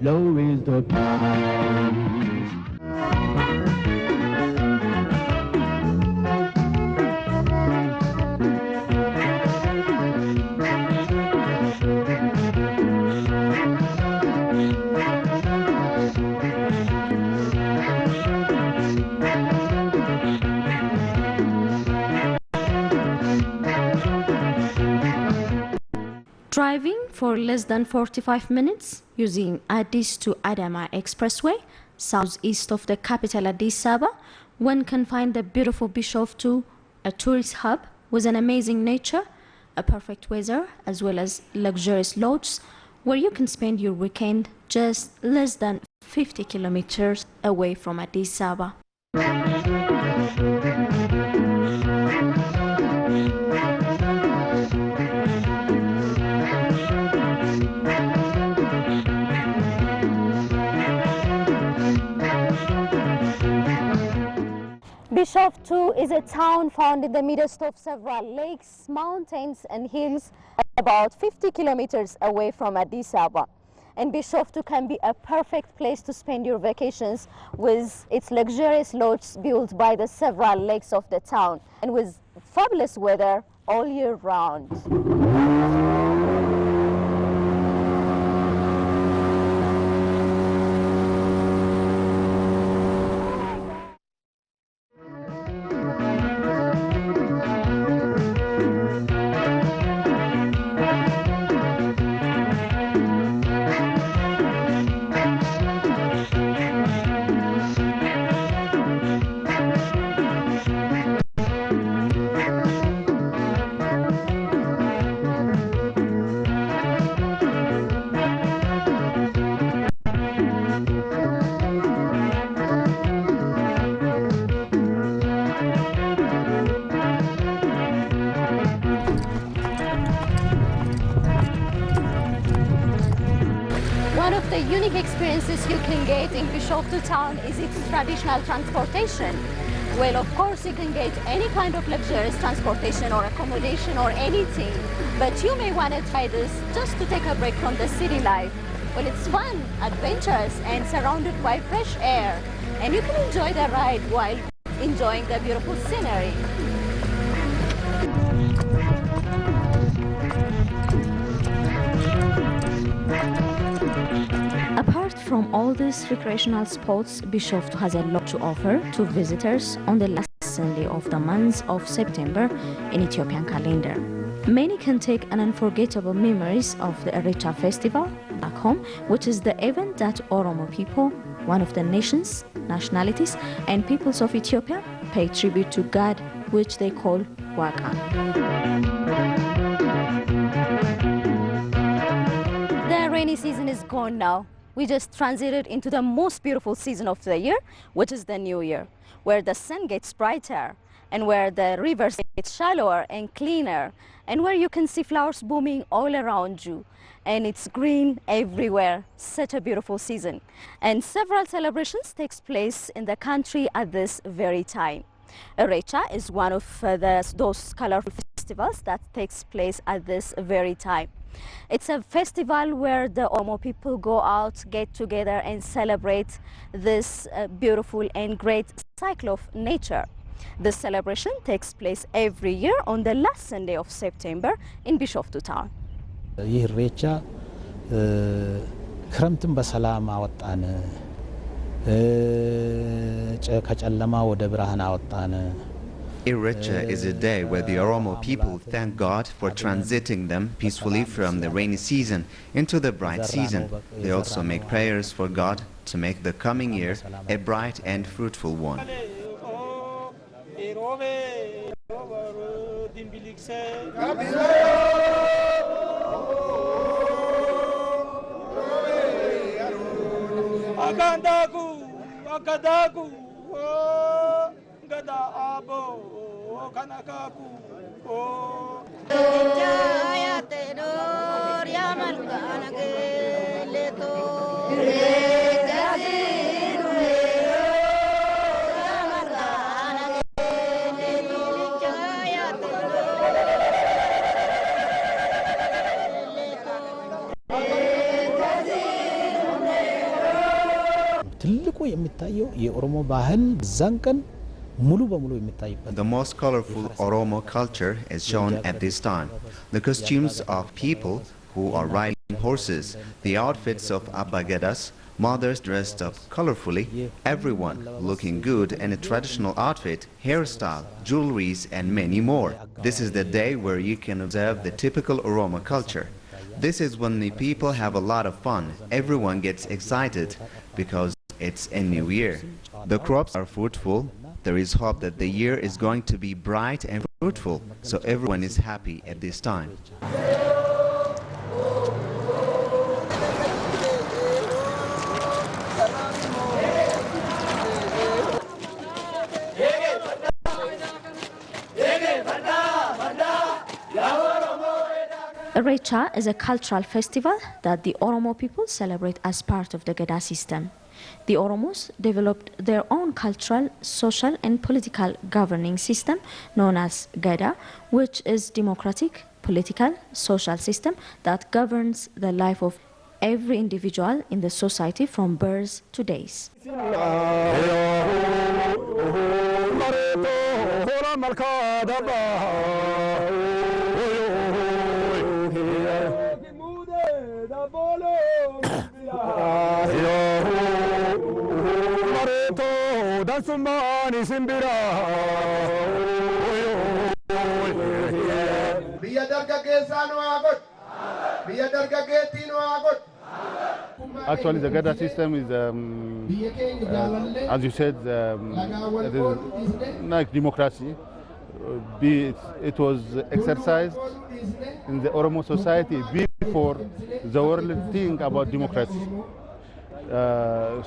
low is the price. Driving for less than 45 minutes using Addis to Adama Expressway, southeast of the capital Addis Ababa, one can find the beautiful Bishoftu, a tourist hub with an amazing nature, a perfect weather, as well as luxurious lodges where you can spend your weekend just less than 50 kilometers away from Addis Ababa. Bishoftu is a town found in the midst of several lakes, mountains and hills about 50 kilometers away from Addis Ababa. And Bishoftu can be a perfect place to spend your vacations with its luxurious lodges built by the several lakes of the town and with fabulous weather all year round. One of the unique experiences you can get in Bishoftu town is its traditional transportation. Well, of course, you can get any kind of luxurious transportation or accommodation or anything, but you may want to try this just to take a break from the city life. Well, it's fun, adventurous, and surrounded by fresh air, and you can enjoy the ride while enjoying the beautiful scenery. Apart from all these recreational spots, Bishoftu has a lot to offer to visitors on the last Sunday of the month of September in Ethiopian calendar. Many can take an unforgettable memories of the Irrecha festival back home, which is the event that Oromo people, one of the nations, nationalities, and peoples of Ethiopia, pay tribute to God, which they call Waka. The rainy season is gone now. We just transited into the most beautiful season of the year, which is the New Year, where the sun gets brighter and where the rivers get shallower and cleaner and where you can see flowers blooming all around you. And it's green everywhere. Such a beautiful season. And several celebrations takes place in the country at this very time. Irrecha is one of those colorful festivals that takes place at this very time. It's a festival where the Oromo people go out, get together and celebrate this beautiful and great cycle of nature. This celebration takes place every year on the last Sunday of September in Bishoftu town. ይህሬቻ ክረምትን በሰላም አወጣን ከጨለማ ወደ ብርሃን አወጣን Irrecha is a day where the Oromo people thank God for transiting them peacefully from the rainy season into the bright season. They also make prayers for God to make the coming year a bright and fruitful one. Gada abo kanakaku ya tenor ya malgana geleto ትልቁ የሚታየው የኦሮሞ ባህል በዛን ቀን ሙሉ በሙሉ የሚታይበት The most colorful Oromo culture is shown at this time. The costumes of people who are riding horses, the outfits of Abba Gedas, mothers dressed up colorfully, everyone looking good in a traditional outfit, hairstyle, jewelries and many more. This is the day where you can observe the typical Oromo culture. This is when the people have a lot of fun. Everyone gets excited because it's a new year. The crops are fruitful. There is hope that the year is going to be bright and fruitful, so everyone is happy at this time. Irrecha is a cultural festival that the Oromo people celebrate as part of the Gada system. The Oromos developed their own cultural, social and political governing system known as Gada, which is democratic, political, social system that governs the life of every individual in the society from birth to days. Actually, the Gada system is, as you said, it is like democracy. It was exercised in the Oromo society before the world think about democracy.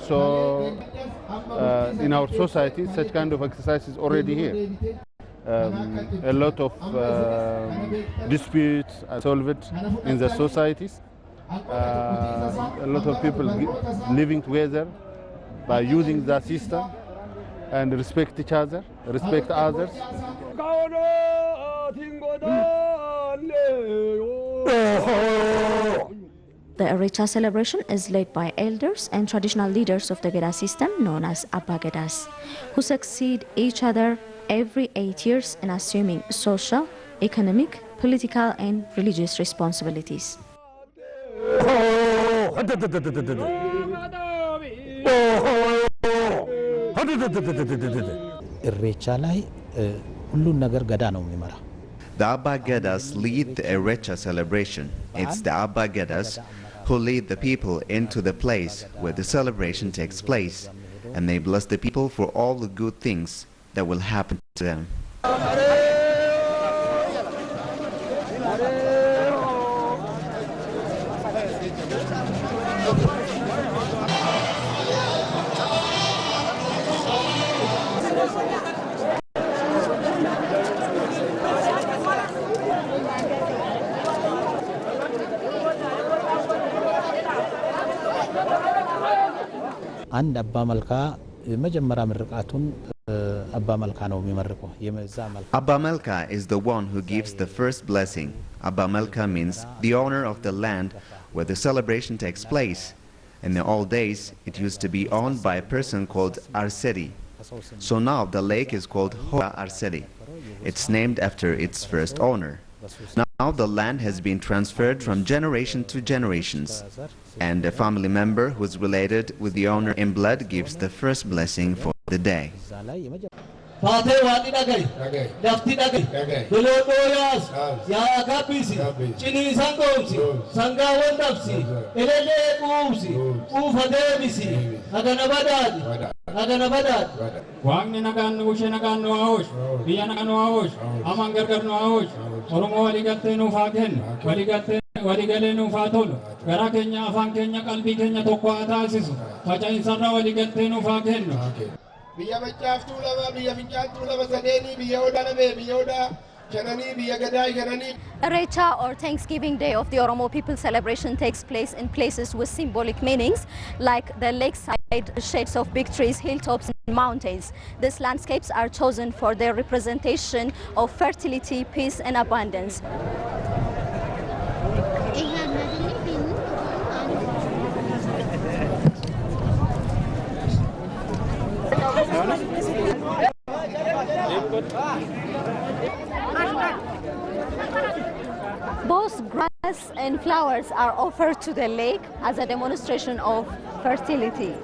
So in our society, such kind of exercise is already here. A lot of disputes are solved in the societies. A lot of people living together by using the system and respect each other, respect others. The Irrecha celebration is led by elders and traditional leaders of the Gada system known as Abba Gedas, who succeed each other every 8 years in assuming social, economic, political and religious responsibilities. ኢሬቻ ላይ ሁሉን ነገር ገዳ ነው የሚመራው። The Abba Gedas lead the Irrecha celebration. It's the Abba Gedas who lead the people into the place where the celebration takes place, and they bless the people for all the good things that will happen to them. አንድ አባ መልካ መጀመሪያ ምርቃቱን አባ መልካ ነው የሚመርቀው የመዛ መልካ Abba Melka is the one who gives the first blessing. Abba Melka means the owner of the land where the celebration takes place. In the old days, it used to be owned by a person called Arsedi. So now the lake is called Hoa Arsedi. It's named after its first owner. Now the land has been transferred from generation to generations, and a family member who is related with the owner in blood gives the first blessing for the day. Fathe wani dagai, dafti dagai, belodo yas, ya kapisi, chini sangomsi, sangawan dafsi, elele kuumsi, ufadebisi, aganabadadi, aganabadadi. Wangni nagan ushe nagan no ahosh, biya nagan no ahosh, aman gargar no ahosh, oromo waligatte no fagen, waligatte waligale no fatolo, gara kenya afan kenya kalbi kenya tokko atasisu, facha insarra waligatte no fagen. Irrecha, or Thanksgiving Day of the Oromo people celebration, takes place in places with symbolic meanings like the lakeside shades of big trees, hilltops and mountains. These landscapes are chosen for their representation of fertility, peace and abundance. flowers are offered to the lake as a demonstration of fertility.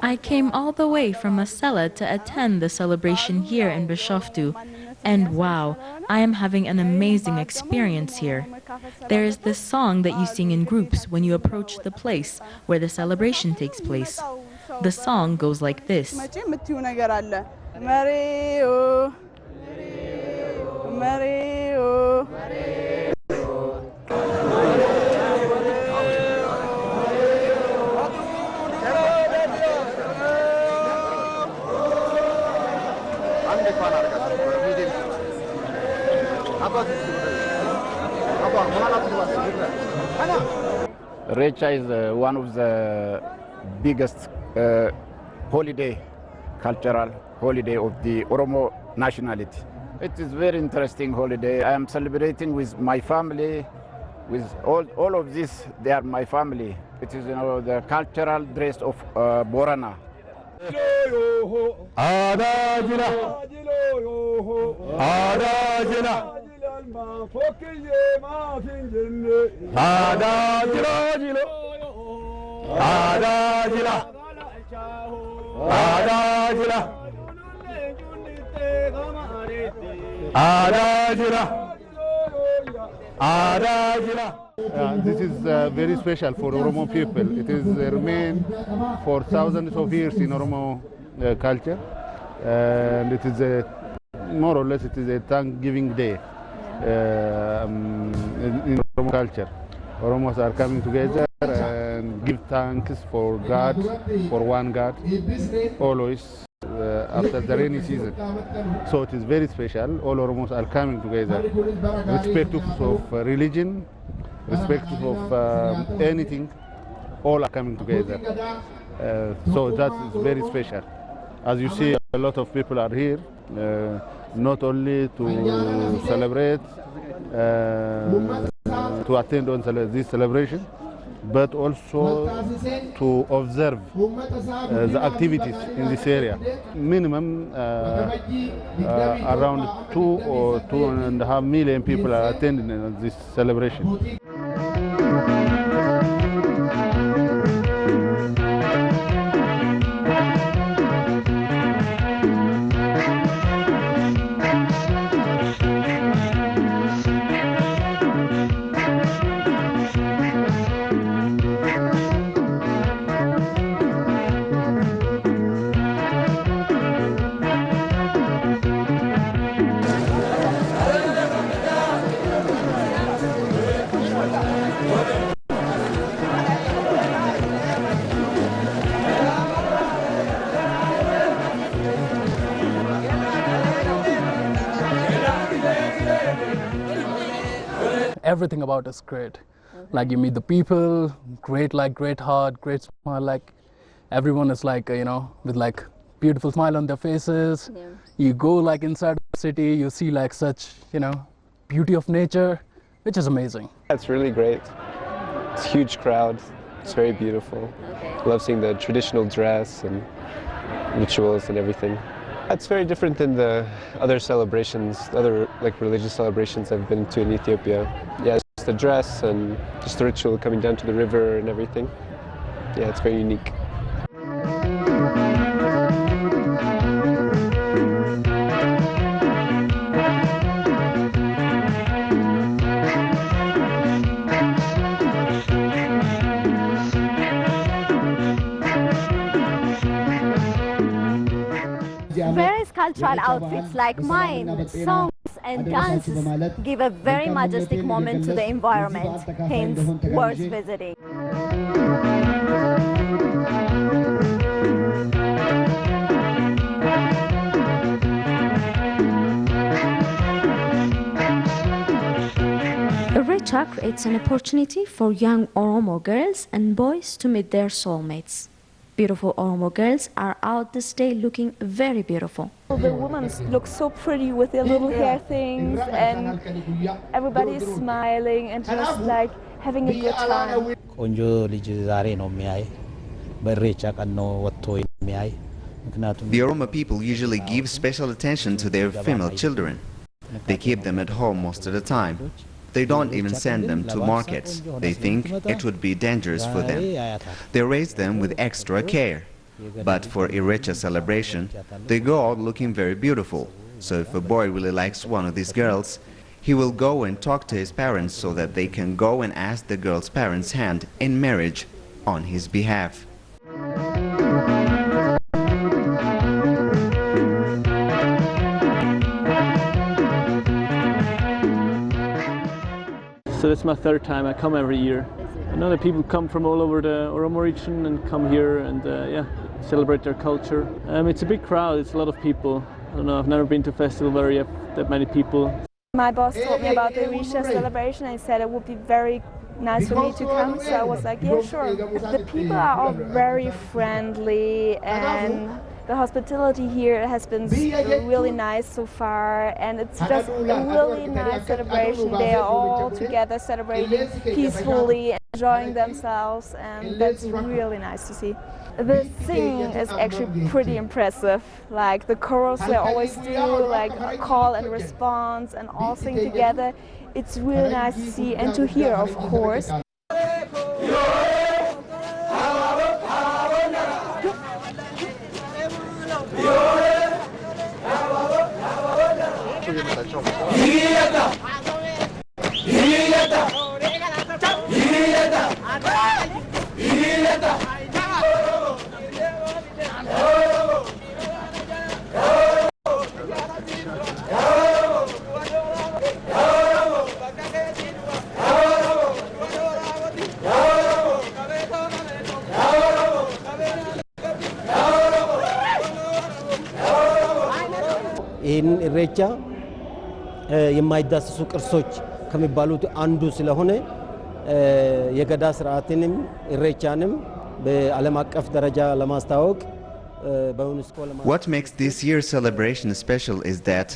I came all the way from Masala to attend the celebration here in Bishoftu, and wow, I am having an amazing experience here. There is this song that you sing in groups when you approach the place where the celebration takes place. The song goes like this. Irrecha is one of the biggest cultural holiday of the Oromo nationality. It is very interesting holiday. I am celebrating with my family, with all of this. They are my family. It is, the cultural dress of Borana. This is very special for Oromo people. It is remained for thousands of years in Oromo culture, and it is more or less it is a Thanksgiving day in Oromo culture. Oromos are coming together and give thanks for God, for one God, always after the rainy season. So it is very special. All Oromos are coming together, respectful of religion, respectful of anything. All are coming together. So that is very special. As you see, a lot of people are here, not only to celebrate, to attend on this celebration, but also to observe the activities in this area. Minimum around 2 or 2.5 million people are attending this celebration. Everything about us great. Like you meet the people, great heart, great smile. Like everyone is like with like beautiful smile on their faces. Yeah. You go like inside the city, you see like such beauty of nature, which is amazing. It's really great. It's a huge crowd. It's very beautiful. Okay. Love seeing the traditional dress and rituals and everything. It's very different than the other celebrations, other like religious celebrations I've been to in Ethiopia. Yeah, just the dress and just the ritual coming down to the river and everything. Yeah, it's very unique. Various cultural outfits like mine, songs and dances give a very majestic moment to the environment, hence worth visiting. Irrecha creates an opportunity for young Oromo girls and boys to meet their soulmates. beautiful Oromo girls are out this day looking very beautiful. The women look so pretty with their little hair things, and everybody is smiling and just like having a good time. The Oromo people usually give special attention to their female children. They keep them at home most of the time. They don't even send them to markets. They think it would be dangerous for them. They raise them with extra care. But for Irrecha celebration, they go out looking very beautiful. So if a boy really likes one of these girls, he will go and talk to his parents so that they can go and ask the girl's parents' hand in marriage on his behalf. So this is my third time. I come every year. I know that people come from all over the Oromo region and come here and yeah, celebrate their culture. It's a big crowd. It's a lot of people. I don't know. I've never been to a festival where you have that many people. My boss told me about the Irrecha celebration and he said it would be very nice for me to come. So I was like, yeah, sure. The people are all very friendly and the hospitality here has been really nice so far, and it's just a really nice celebration. They are all together celebrating peacefully, enjoying themselves, and that's really nice to see. The singing is actually pretty impressive. Like the chorus they always do, like a call and response and all sing together. It's really nice to see and to hear, of course. ይህን ኢሬቻ የማይዳሰሱ ቅርሶች ከሚባሉት አንዱ ስለሆነ የገዳ ስርዓትንም ኢሬቻንም በዓለም አቀፍ ደረጃ ለማስተዋወቅ What makes this year's celebration special is that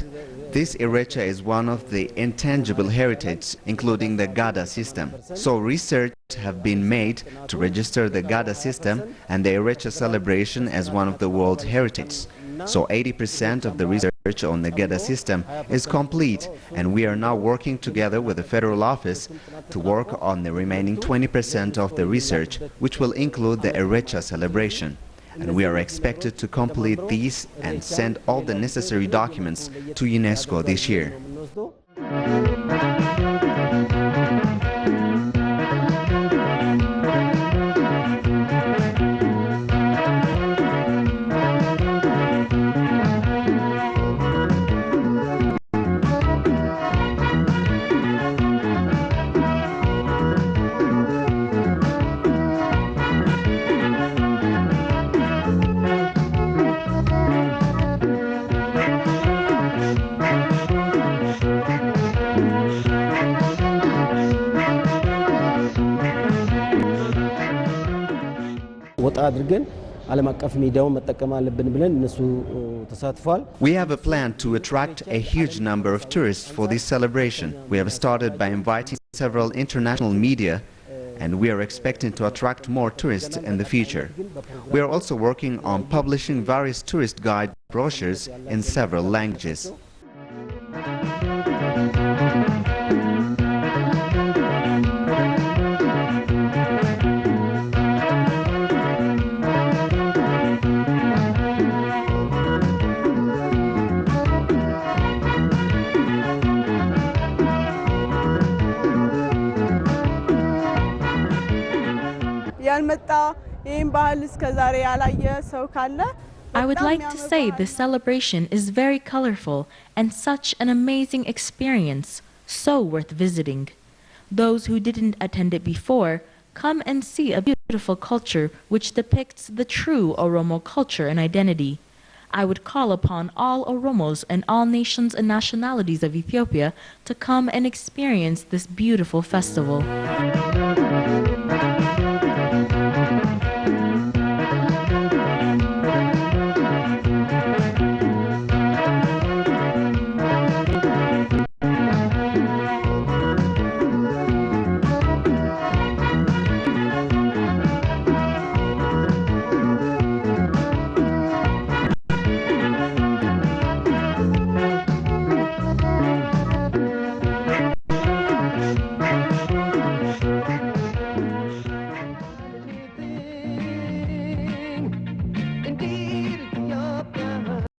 this Irrecha is one of the intangible heritage, including the Gada system. So research have been made to register the Gada system and the Irrecha celebration as one of the world heritage. So 80% of the research on the Gada system is complete, and we are now working together with the federal office to work on the remaining 20% of the research, which will include the Irrecha celebration. And we are expected to complete these and send all the necessary documents to UNESCO this year. We have a plan to attract a huge number of tourists for this celebration. We have started by inviting several international media, and we are expecting to attract more tourists in the future. We are also working on publishing various tourist guide brochures in several languages. I would like to say this celebration is very colorful and such an amazing experience, so worth visiting. Those who didn't attend it before, come and see a beautiful culture which depicts the true Oromo culture and identity. I would call upon all Oromos and all nations and nationalities of Ethiopia to come and experience this beautiful festival.